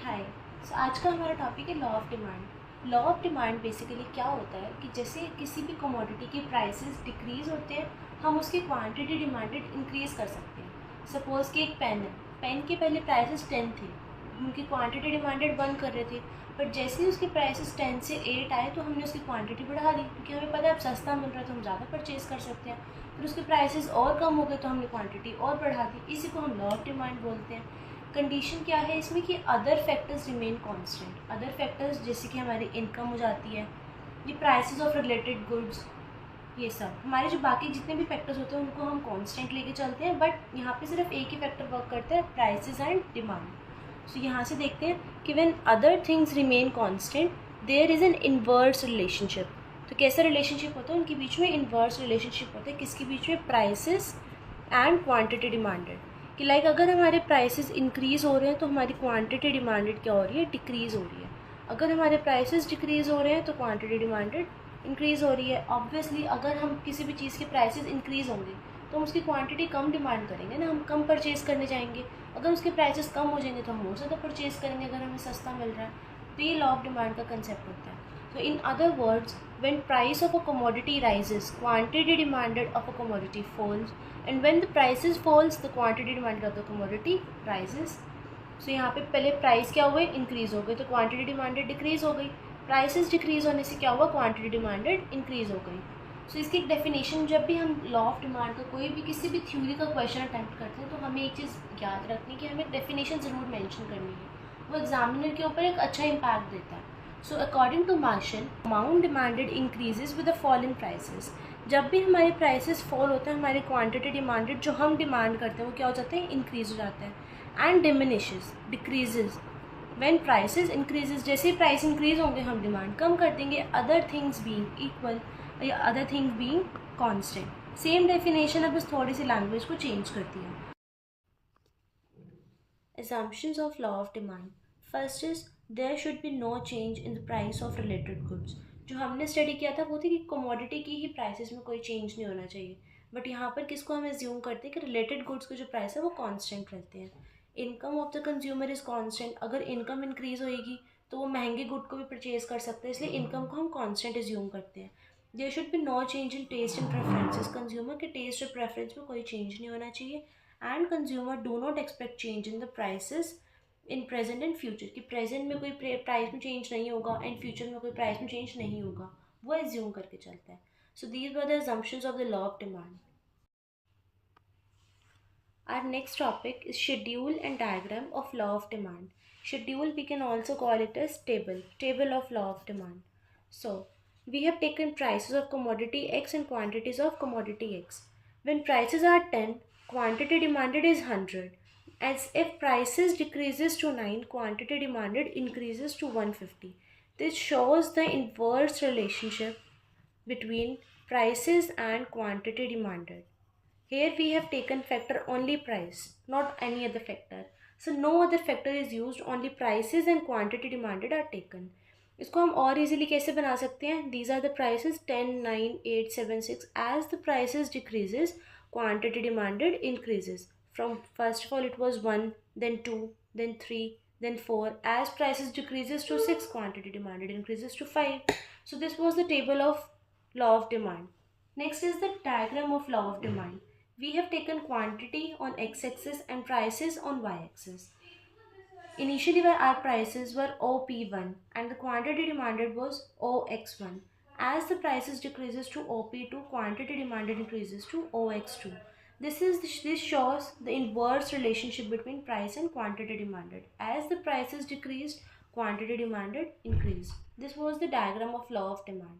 हाय। आज का हमारा टॉपिक है law of demand. Law of demand basically क्या होता है कि जैसे किसी भी कमोडिटी के प्राइसेस डिक्रीज़ होते हैं, हम उसकी क्वांटिटी डिमांडेड इंक्रीज़ कर सकते हैं। सपोज़ कि एक पेन है, पेन के पहले प्राइसेस 10 थे, उनकी क्वांटिटी डिमांडेड 1 कर रहे थे, बट जैसे ही उसके प्राइसेस 10 से 8 आए तो हमने उसकी क्वांटिटी बढ़ा दी, क्योंकि हमें पता है अब सस्ता मिल रहा है तो हम ज़्यादा परचेज़ कर सकते हैं। फिर उसके प्राइसेस और कम हो गए तो हमने क्वांटिटी और बढ़ा दी। इसी को हम लॉ ऑफ डिमांड बोलते हैं। कंडीशन क्या है इसमें कि other factors remain constant. Other factors जैसे कि हमारी इनकम हो जाती है, ये प्राइसेस ऑफ रिलेटेड गुड्स, ये सब हमारे जो बाकी जितने भी फैक्टर्स होते हैं उनको हम कांस्टेंट लेके चलते हैं, बट यहाँ पे सिर्फ एक ही फैक्टर वर्क करता है, प्राइसेस एंड डिमांड। सो यहाँ से देखते हैं कि when other things remain constant there is an inverse relationship. तो कैसा रिलेशनशिप होता है उनके बीच में? इनवर्स रिलेशनशिप होता है। किसके बीच में? Prices and quantity demanded. कि लाइक अगर हमारे प्राइसेस इंक्रीज़ हो रहे हैं तो हमारी क्वांटिटी डिमांडेड क्या हो रही है? डिक्रीज़ हो रही है। अगर हमारे प्राइसेस डिक्रीज़ हो रहे हैं तो क्वांटिटी डिमांडेड इंक्रीज़ हो रही है। ऑब्वियसली अगर हम किसी भी चीज़ के प्राइसेस इंक्रीज़ होंगे तो हम उसकी क्वांटिटी कम डिमांड करेंगे ना, हम कम परचेज़ करने जाएंगे। अगर उसके प्राइसेस कम हो जाएंगे तो हम और ज़्यादा परचेज़ करेंगे अगर हमें सस्ता मिल रहा है। तो ये लॉ ऑफ डिमांड का कंसेप्ट होता है। So in other words, when price of a commodity rises, quantity demanded of a commodity falls, and when the prices falls, the quantity demanded of the commodity rises. So यहाँ पे पहले price क्या हुए? Increase हो गए, तो quantity demanded decrease हो गई। प्राइसेस डिक्रीज होने से क्या हुआ? क्वांटिटी डिमांडेड इंक्रीज हो गई। सो इसकी एक डेफिनेशन, जब भी हम लॉ ऑफ डिमांड का कोई भी किसी भी थ्योरी का क्वेश्चन अटैम्प्ट करते हैं तो हमें एक चीज़ याद रखनी कि हमें डेफिनेशन ज़रूर मेंशन करनी है, वो एग्जामिनर के ऊपर एक अच्छा इम्पैक्ट देता है। So according to Marshall, amount demanded increases with the fall in prices. जब भी हमारे प्राइसेस फॉल होते हैं, हमारी क्वांटिटी डिमांडेड जो हम डिमांड करते हैं वो क्या हो जाता है? इंक्रीज हो जाता है। And diminishes, decreases when prices increases. जैसे ही प्राइस इंक्रीज होंगे हम डिमांड कम कर देंगे, अदर थिंग्स बीइंग इक्वल या other things being constant. Same definition है, बस थोड़ी सी लैंग्वेज को चेंज करती है। Assumptions of law of demand. First is there should be no change in the price of related goods. जो हमने स्टडी किया था वो थी कि कमोडिटी की ही प्राइसेस में कोई चेंज नहीं होना चाहिए, बट यहाँ पर किसको हम एज्यूम करते हैं कि रिलेटेड गुड्स के जो प्राइस है वो कांस्टेंट रहते हैं। Income of the consumer is constant. अगर इनकम इंक्रीज होएगी तो वो महंगे गुड को भी परचेज कर सकते हैं, इसलिए इनकम को हम कांस्टेंट एज्यूम करते हैं। There should be no change in taste and preferences. Consumer के टेस्ट और प्रेफरेंस में कोई चेंज नहीं होना चाहिए। And consumer do not expect change in the prices in present and future. कि प्रेजेंट में कोई प्राइस में चेंज नहीं होगा एंड फ्यूचर में कोई प्राइस में चेंज नहीं होगा, वो एज्यूम करके चलता है। So these were the assumptions of the law of demand. Our next topic is schedule and diagram of law of demand. Schedule we can also call it as table of law of demand. So we have taken prices of commodity X and quantities of commodity X. When prices are 10, quantity demanded is 100. As if prices decreases to 9, quantity demanded increases to 150. This shows the inverse relationship between prices and quantity demanded. Here we have taken factor only price, not any other factor. So no other factor is used, only prices and quantity demanded are taken. इसको हम और easily कैसे बना सकते हैं? These are the prices 10, 9, 8, 7, 6. As the prices decreases, quantity demanded increases. From first of all it was 1, then 2, then 3, then 4. As prices decreases to 6, quantity demanded increases to 5. So this was the table of law of demand. Next is the diagram of law of demand. We have taken quantity on x-axis and prices on y-axis. Initially our prices were OP1 and the quantity demanded was OX1. As the prices decreases to OP2, quantity demanded increases to OX2. This shows the inverse relationship between price and quantity demanded. As the prices decreased, quantity demanded increased. This was the diagram of law of demand.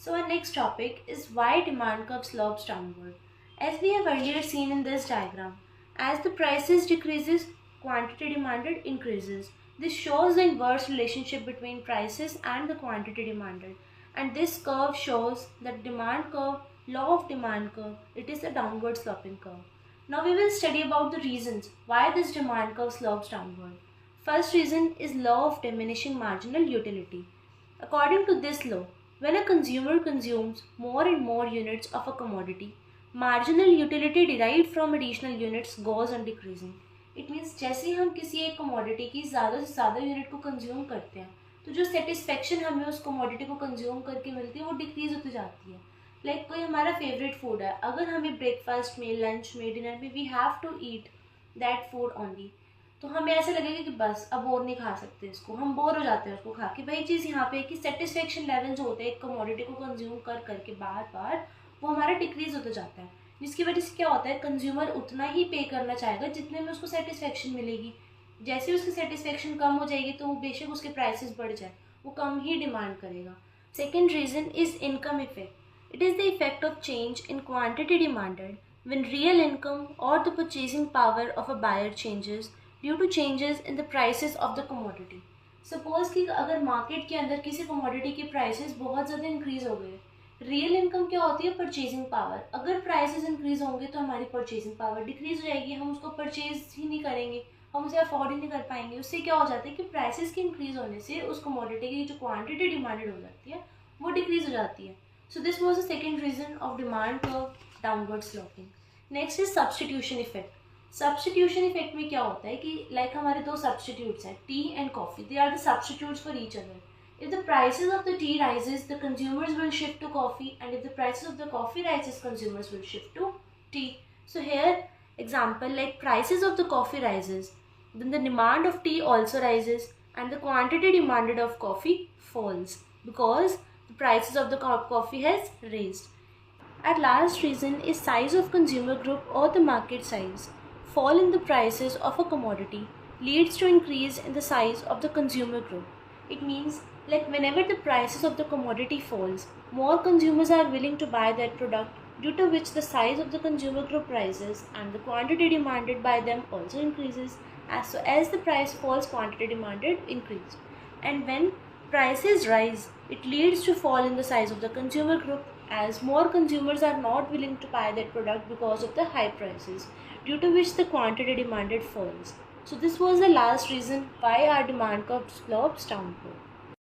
So our next topic is why demand curve slopes downward. As we have earlier seen in this diagram, as the prices decreases, quantity demanded increases. This shows the inverse relationship between prices and the quantity demanded. And this curve shows that demand curve, law of demand curve, it is a downward sloping curve. Now we will study about the reasons why this demand curve slopes downward. First reason is law of diminishing marginal utility. According to this law, when a consumer consumes more and more units of a commodity, marginal utility derived from additional units goes on decreasing. It means जैसे हम किसी एक commodity की ज़्यादा से ज़्यादा unit को consume करते हैं तो जो सेटिस्फेक्शन हमें उस कमोडिटी को कंज्यूम करके मिलती है वो डिक्रीज होती जाती है। लाइक कोई हमारा फेवरेट फूड है, अगर हमें ब्रेकफास्ट में, लंच में, डिनर में we have to eat that food only, तो हमें ऐसा लगेगा कि बस अब और नहीं खा सकते इसको, हम बोर हो जाते हैं उसको खा के। वही चीज़ यहाँ पे कि सेटिस्फेक्शन लेवल जो होता है एक कमोडिटी को कंज्यूम कर करके बार बार, वो हमारा डिक्रीज होता जाता है, जिसकी वजह से क्या होता है कंज्यूमर उतना ही पे करना चाहेगा जितने में उसको सेटिस्फेक्शन मिलेगी। जैसे ही उसकी सेटिस्फेक्शन कम हो जाएगी तो वो बेशक उसके प्राइसेस बढ़ जाए, वो कम ही डिमांड करेगा। Second reason is income effect. It is the effect of change in quantity demanded when real income or the purchasing power of a buyer changes due to changes in the prices of the commodity. Suppose कि अगर market के अंदर किसी commodity के prices बहुत ज़्यादा increase हो गए, रियल इनकम क्या होती है? Purchasing power. अगर प्राइसेस इंक्रीज होंगे तो हमारी परचेजिंग पावर डिक्रीज हो जाएगी, हम उसको परचेज ही नहीं करेंगे, हम उसे अफोर्ड ही नहीं कर पाएंगे। उससे क्या हो जाता है कि प्राइसेस के इंक्रीज होने से उस कमोडिटी की जो क्वांटिटी डिमांडेड हो जाती है वो डिक्रीज हो जाती है। So this was the second reason of demand curve downward sloping. Next is substitution effect. Substitution effect में क्या होता है कि लाइक हमारे दो सब्सटीट्यूट्स हैं, tea and coffee, they are the substitutes for each other. If the prices of the tea rises, the consumers will shift to coffee, and if the prices of the coffee rises, consumers will shift to tea. So here, example, like prices of the coffee rises, then the demand of tea also rises, and the quantity demanded of coffee falls because the prices of the coffee has raised. Our last reason is size of consumer group or the market size. Fall in the prices of a commodity leads to increase in the size of the consumer group. It means like whenever the prices of the commodity falls, more consumers are willing to buy that product, due to which the size of the consumer group rises and the quantity demanded by them also increases. As the price falls, quantity demanded increased. And when prices rise, it leads to fall in the size of the consumer group, as more consumers are not willing to buy that product because of the high prices, due to which the quantity demanded falls. So this was the last reason why our demand curve slopes downward.